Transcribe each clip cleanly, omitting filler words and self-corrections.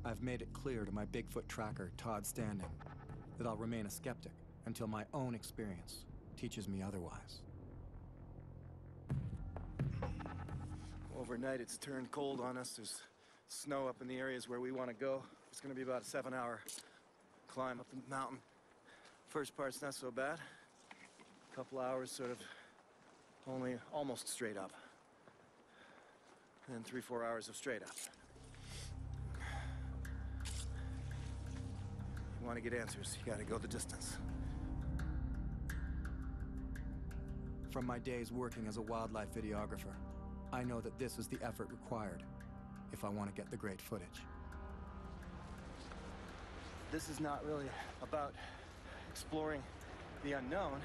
I've made it clear to my Bigfoot tracker, Todd Standing, that I'll remain a skeptic until my own experience teaches me otherwise. Overnight, it's turned cold on us. There's snow up in the areas where we want to go. It's going to be about a 7-hour climb up the mountain. First part's not so bad. A couple hours sort of only almost straight up. Then 3-4 hours of straight up. You want to get answers, you got to go the distance. From my days working as a wildlife videographer, I know that this is the effort required if I want to get the great footage. This is not really about exploring the unknown.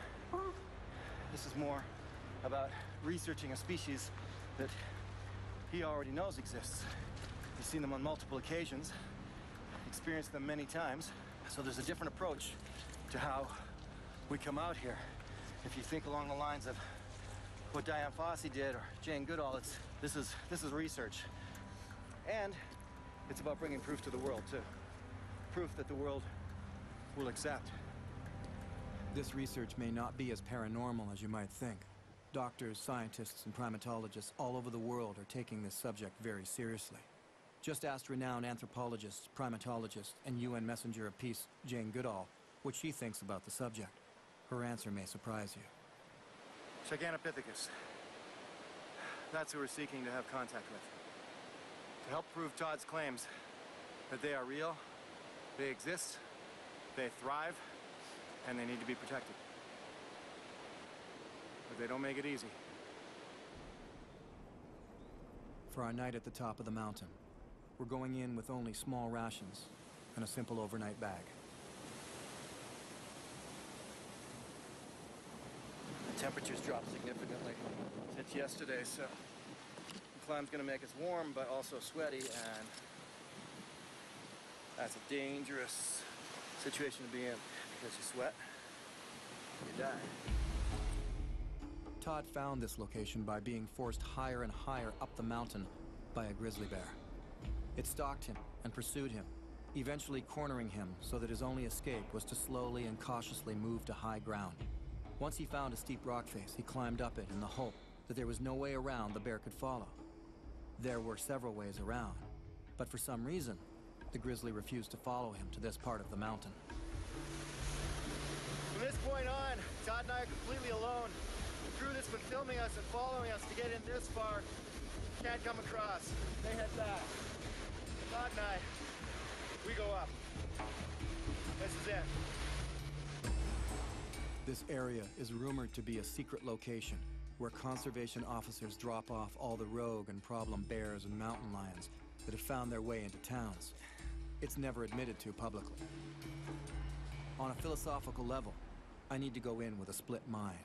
This is more about researching a species that he already knows exists. He's seen them on multiple occasions, experienced them many times, so there's a different approach to how we come out here. If you think along the lines of what Dian Fossey did or Jane Goodall, this is research. And it's about bringing proof to the world, too. Proof that the world will accept. This research may not be as paranormal as you might think. Doctors, scientists, and primatologists all over the world are taking this subject very seriously. Just ask renowned anthropologist, primatologist, and UN Messenger of Peace, Jane Goodall, what she thinks about the subject. Her answer may surprise you. Gigantopithecus. That's who we're seeking to have contact with. To help prove Todd's claims that they are real, they exist, they thrive, and they need to be protected. But they don't make it easy. For our night at the top of the mountain, we're going in with only small rations and a simple overnight bag. The temperatures dropped significantly since yesterday, so the climb's gonna make us warm, but also sweaty, and that's a dangerous situation to be in, because you sweat, you die. Todd found this location by being forced higher and higher up the mountain by a grizzly bear. It stalked him and pursued him, eventually cornering him so that his only escape was to slowly and cautiously move to high ground. Once he found a steep rock face, he climbed up it in the hope that there was no way around the bear could follow. There were several ways around, but for some reason, the grizzly refused to follow him to this part of the mountain. From this point on, Todd and I are completely alone. The crew that's been filming us and following us to get in this far can't come across. They head back. Todd and I, we go up. This is it. This area is rumored to be a secret location where conservation officers drop off all the rogue and problem bears and mountain lions that have found their way into towns. It's never admitted to publicly. On a philosophical level, I need to go in with a split mind.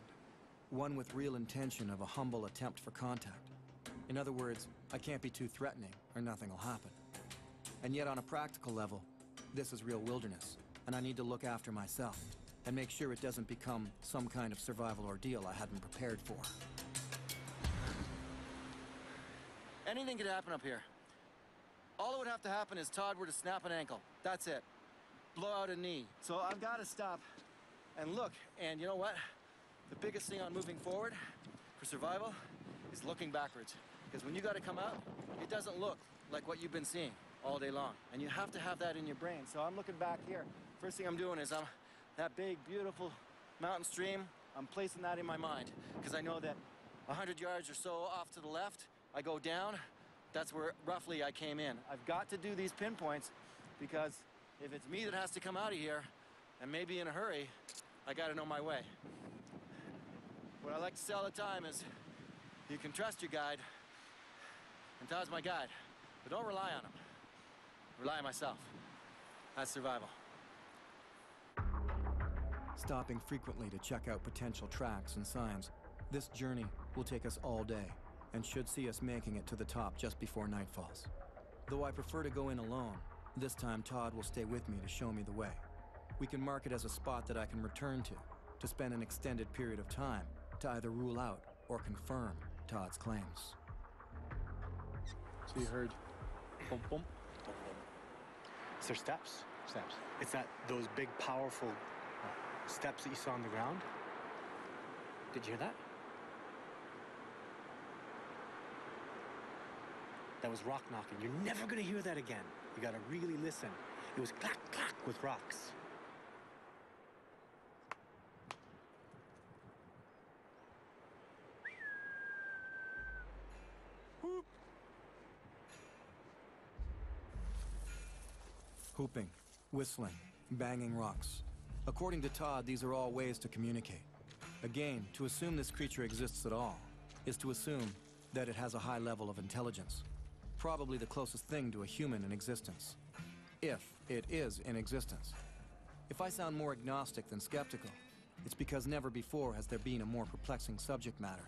One with real intention of a humble attempt for contact. In other words, I can't be too threatening or nothing will happen. And yet on a practical level, this is real wilderness, and I need to look after myself and make sure it doesn't become some kind of survival ordeal I hadn't prepared for. Anything could happen up here. All that would have to happen is Todd were to snap an ankle. That's it. Blow out a knee. So I've got to stop and look. And you know what? The biggest thing on moving forward for survival is looking backwards. Because when you got to come out, it doesn't look like what you've been seeing all day long. And you have to have that in your brain. So I'm looking back here. First thing I'm doing is that big, beautiful mountain stream, I'm placing that in my mind. Because I know that 100 yards or so off to the left, I go down. That's where roughly I came in. I've got to do these pinpoints because if it's me that has to come out of here, and maybe in a hurry, I got to know my way. What I like to say all the time is you can trust your guide, and Todd's my guide, but don't rely on him. Rely on myself. That's survival. Stopping frequently to check out potential tracks and signs, this journey will take us all day and should see us making it to the top just before night falls. Though I prefer to go in alone, this time Todd will stay with me to show me the way. We can mark it as a spot that I can return to spend an extended period of time to either rule out or confirm Todd's claims. So you heard bump, bump, bump, bump. It's their steps. Steps. It's those big, powerful steps that you saw on the ground. Did you hear that? That was rock knocking. You're never gonna hear that again. You gotta really listen. It was clack, clack with rocks. Whooping, whistling, banging rocks. According to Todd, these are all ways to communicate. Again, to assume this creature exists at all is to assume that it has a high level of intelligence. Probably the closest thing to a human in existence. If it is in existence. If I sound more agnostic than skeptical, it's because never before has there been a more perplexing subject matter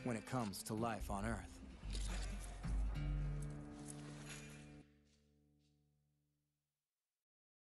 when it comes to life on Earth.